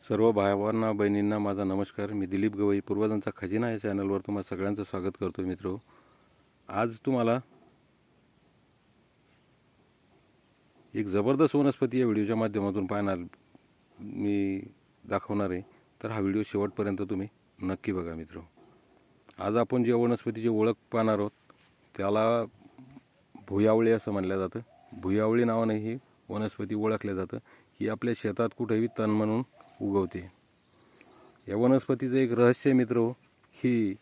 सर्व भावांना बहिणींना माझा नमस्कार। मी दिलीप गवई पूर्वजांचा खजिना या चॅनलवर तुम्हा सगळ्यांचं स्वागत करतो। मित्रो, आज तुम्हाला एक जबरदस्त वनस्पती या व्हिडिओच्या माध्यमातून मी दाखवणार आहे। तर हा व्हिडिओ शेवटपर्यंत तुम्ही नक्की बघा। मित्रो, आज आपण जे वनस्पतीची ओळख पाहणार आहोत त्याला भुयावळी असं म्हणलं जातं। भुयावळी नावाने ही वनस्पती ओळखल्या जातं। ही आपल्या शेतात कुठेही तण म्हणून उगवते। या वनस्पतीचं एक रहस्य मित्रो, ही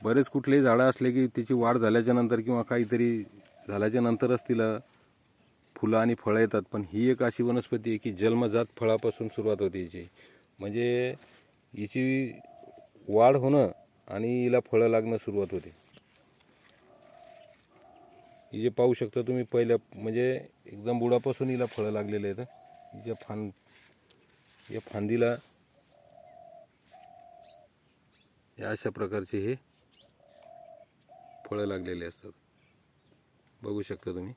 बरेच कुठलेही झाडं असले की त्याची वाढ झाल्याच्या नंतर किंवा काहीतरी झाल्याच्या नंतरच तिला फुलं आणि फळं येतात। पण ही एक अशी वनस्पती आहे की जन्मजात फळापासून सुरुवात होते हिची। म्हणजे हिची वाढ होणं आणि हिला फळं लागणं सुरुवात होते। ही जे पाहू शकता तुम्ही, पहिल्या म्हणजे एकदम बुडापासून हिला फळं लागलेले आहेत। हिच्या या फांदीला या अशा प्रकारचे हे फळं लागलेले असतात। बघू शकता तुम्ही।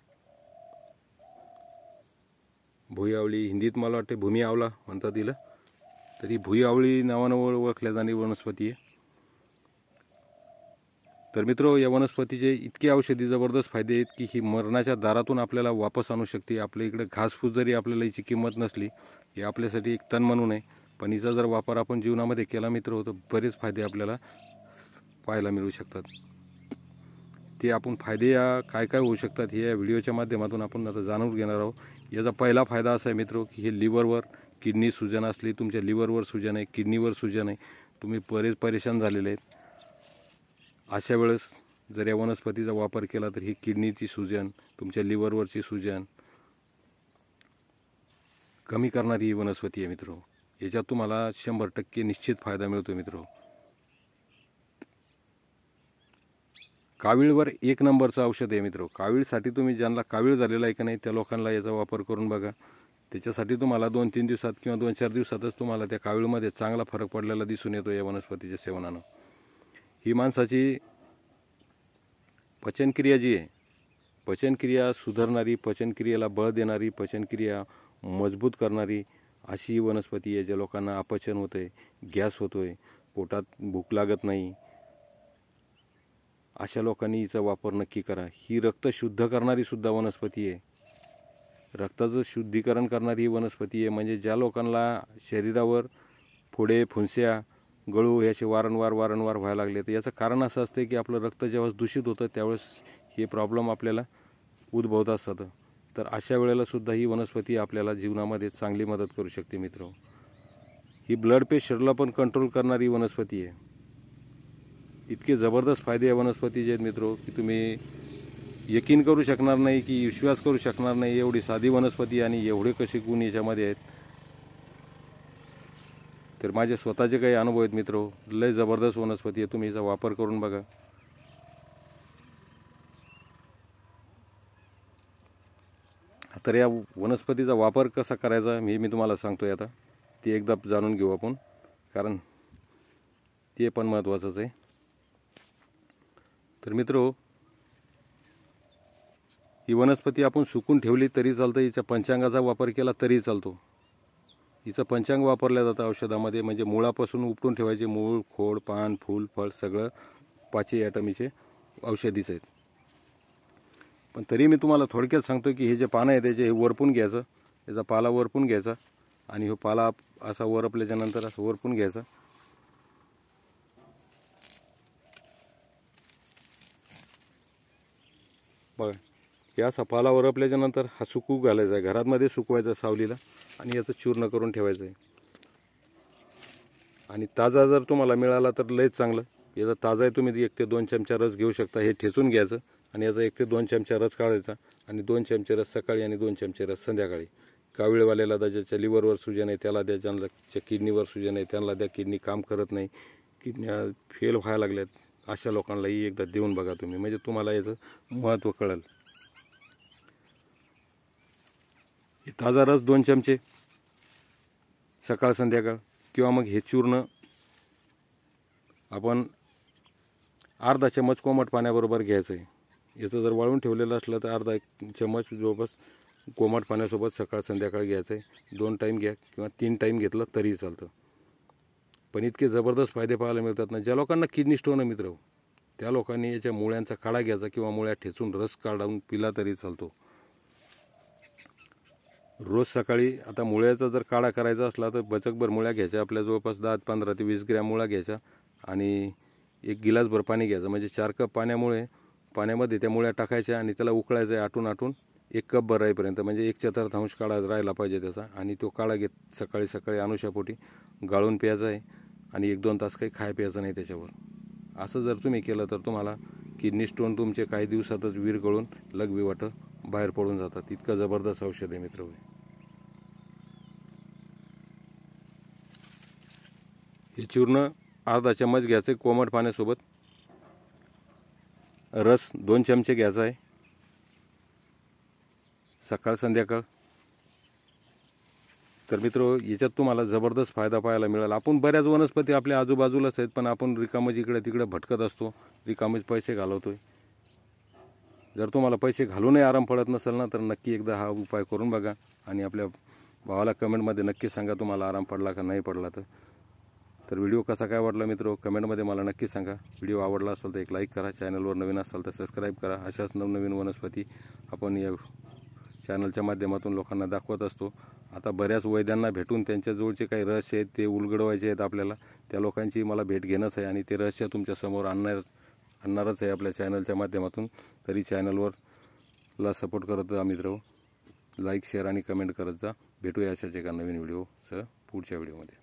भुयावळी, हिंदीत मला वाटते भूमी आवळा म्हणतात तिला। तर ही भुयावळी नावाने ओळखल्या जाणारी वनस्पती आहे। तर मित्रो, या वनस्पतीचे इतके औषधी जबरदस्त फायदे आहेत की ही मरणाच्या दारातून आपल्याला वापस आणू शकते। आपल्या इकडे घासफूस जरी आपल्याला हिची किंमत नसली, ही आपल्यासाठी एक तण म्हणून आहे, पण हिचा जर वापर आपण जीवनामध्ये केला मित्र, तर बरेच फायदे आपल्याला पाहायला मिळू शकतात। ते आपण फायदे या काय काय होऊ शकतात हे या व्हिडिओच्या माध्यमातून आपण आता जाणून घेणार आहोत। याचा पहिला फायदा असा आहे मित्रो की हे लिव्हरवर किडनी सुजन असली, तुमच्या लिव्हरवर सुजन आहे, किडनीवर सुजन आहे, तुम्ही बरेच परेशान झालेले आहेत, अशा वेळेस जर या वनस्पतीचा वापर केला तर ही किडनीची सुजन, तुमच्या लिव्हरवरची सुजन कमी करणारी ही वनस्पती आहे मित्रो। याच्यात तुम्हाला 100% निश्चित फायदा मिळतो मित्रो। कावीळवर एक नंबरचं औषध आहे मित्रो। कावीळसाठी तुम्ही ज्यांना कावीळ झालेला आहे का नाही त्या लोकांना याचा वापर करून बघा। त्याच्यासाठी तुम्हाला 2-3 दिवसात किंवा 2-4 दिवसातच तुम्हाला त्या कावीळमध्ये चांगला फरक पडलेला दिसून येतो या वनस्पतीच्या सेवनानं। ही माणसाची पचनक्रिया जी आहे, पचनक्रिया सुधारणारी, पचनक्रियेला बळ देणारी, पचनक्रिया मजबूत करणारी अशी वनस्पती आहे। ज्या लोकांना अपचन होते, गॅस होतोय, पोटात भूक लागत नाही, अशा लोकांनी हिचा वापर नक्की करा। ही रक्त शुद्ध करणारी सुद्धा वनस्पती आहे। रक्ताचं शुद्धीकरण करणारी ही वनस्पती आहे। म्हणजे ज्या लोकांना शरीरावर फोडे, फुंस्या, गळू याचे वारंवार व्हायला लागले, तर याचं कारण असं असते की आपलं रक्त जेव्हा दूषित होतं त्यावेळेस हे प्रॉब्लेम आपल्याला उद्भवत असतात। तर अशा वेळेला सुद्धा ही वनस्पती आपल्याला जीवनामध्ये चांगली मदत करू शकते मित्र। ही ब्लड प्रेशरला पण कंट्रोल करणारी वनस्पती आहे। इतके जबरदस्त फायदे या वनस्पतीचे आहेत मित्रो की तुम्ही यकीन करू शकणार नाही, की विश्वास करू शकणार नाही, एवढी साधी वनस्पती आणि एवढे कसे गुण याच्यामध्ये आहेत। तर माझे स्वतःचे काही अनुभव आहेत मित्रो, लय जबरदस्त वनस्पती आहे, तुम्ही याचा वापर करून बघा। तर या वनस्पतीचा वापर कसा करायचा मी तुम्हाला सांगतोय आता, ते एकदा जाणून घेऊ आपण, कारण ते पण महत्त्वाचंच आहे। तर मित्रो, ही वनस्पती आपण सुकून ठेवली तरी चालतं, हिच्या पंचांगाचा वापर केला तरी चालतो। हिचं पंचांग वापरलं जातं औषधामध्ये, म्हणजे मुळापासून उपटून ठेवायचे, मूळ, खोड, पान, फूल, फळ सगळं 5 ॲटमीचे औषधीच आहेत। पण तरी मी तुम्हाला थोडक्यात सांगतो की हे जे पानं आहे त्याचे हे वरपून घ्यायचं, याचा पाला वरपून घ्यायचा आणि हा पाला असा वरपल्याच्या नंतर असं वरपून घ्यायचा। बघा, या असा पाला वरपल्याच्या नंतर हा सुकू घालायचा आहे, घरामध्ये सुकवायचा सावलीला, आणि याचं चूर्ण करून ठेवायचं आहे। आणि ताजा जर तुम्हाला मिळाला तर लयच चांगलं। याचा ताजा आहे, तुम्ही 1 ते 2 चमचा रस घेऊ शकता। हे ठेचून घ्यायचं आणि याचा 1 ते 2 चमचा रस काढायचा आणि 2 चमचे रस सकाळी आणि 2 चमचे रस संध्याकाळी। कावीळवाल्याला द्या, ज्याच्या लिव्हरवर सुजन आहे त्याला द्या, ज्यांच्या किडनीवर सुजन आहे त्यांना द्या, किडनी काम करत नाही, किडन्या फेल व्हायला लागल्यात, अशा लोकांनाही एकदा देऊन बघा तुम्ही, म्हणजे तुम्हाला याचं महत्त्व कळेल। ताजा रस 2 चमचे सकाळ संध्याकाळ, किंवा मग हे चूर्ण आपण अर्धा चमच कोमट पाण्याबरोबर घ्यायचं आहे। याचं जर वाळून ठेवलेलं असलं तर अर्धा चमच जवळपास कोमट पाण्यासोबत सकाळ संध्याकाळ घ्यायचं आहे. 2 टाईम घ्या किंवा 3 टाईम घेतलं तरी चालतं. पण इतके जबरदस्त फायदे पाहायला मिळतात ना. ज्या लोकांना किडनी स्टोन आहे मित्र, त्या लोकांनी याच्या मुळ्यांचा काढा घ्यायचा किंवा मुळ्या ठेचून रस काढून पिला तरी चालतो. रोज सकाळी आता मुळ्याचा जर काढा करायचा असला तर बचकभर मुळ्या घ्यायच्या, आपल्या जवळपास 15 ते 20 ग्रॅम मुळा घ्यायच्या आणि 1 गिलासभर पाणी घ्यायचं. म्हणजे 4 कप पाण्यामध्ये त्या मुळ्या टाकायच्या आणि त्याला उकळायचं आहे आटून 1 कप भर राहीपर्यंत. म्हणजे 1/4 काढा राहायला पाहिजे त्याचा. आणि तो काढा घेत सकाळी अनुशापोटी गाळून प्यायचा आहे आणि 1-2 तास काही खाय प्यायचं नाही त्याच्यावर. असं जर तुम्ही केलं तर तुम्हाला किडनी स्टोन तुमचे काही दिवसातच विरघळून लघवीवाटं बाहेर पडून जातात. इतकं जबरदस्त औषध आहे मित्र. हे चूर्ण अर्धा चम्मच घ्यायचं आहे कोमट पाण्यासोबत. रस 2 चमचे घ्यायचा आहे सकाळ संध्याकाळ. तर मित्र, याच्यात तुम्हाला जबरदस्त फायदा पाहायला मिळेल. आपण बऱ्याच वनस्पती आपल्या आजूबाजूलाच आहेत, पण आपण रिकामच इकडे तिकडे भटकत असतो, रिकामेच पैसे घालवतोय. जर तुम्हाला पैसे घालूनही आराम पडत नसेल ना, तर नक्की एकदा हा उपाय करून बघा आणि आपल्या भावाला कमेंटमध्ये नक्की सांगा तुम्हाला आराम पडला का नाही पडला. तर व्हिडिओ कसा काय वाटला मित्र, कमेंटमध्ये मला नक्की सांगा. व्हिडिओ आवडला असेल तर एक लाईक करा, चॅनलवर नवीन असाल तर सबस्क्राईब करा. अशाच नवनवीन वनस्पती आपण या चॅनलच्या माध्यमातून लोकांना दाखवत असतो. आता बऱ्याच वैद्यांना भेटून त्यांच्या जवळचे काही रहस्य आहेत ते उलगडवायचे आहेत आपल्याला. त्या लोकांची मला भेट घेणंच आहे आणि ते रहस्य तुमच्यासमोर आणणारच आहे आपल्या चॅनलच्या माध्यमातून. तरी चॅनलवरला सपोर्ट करत जा मित्र, लाईक शेअर आणि कमेंट करत जा. भेटूया अशाच एका नवीन व्हिडिओसह पुढच्या व्हिडिओमध्ये.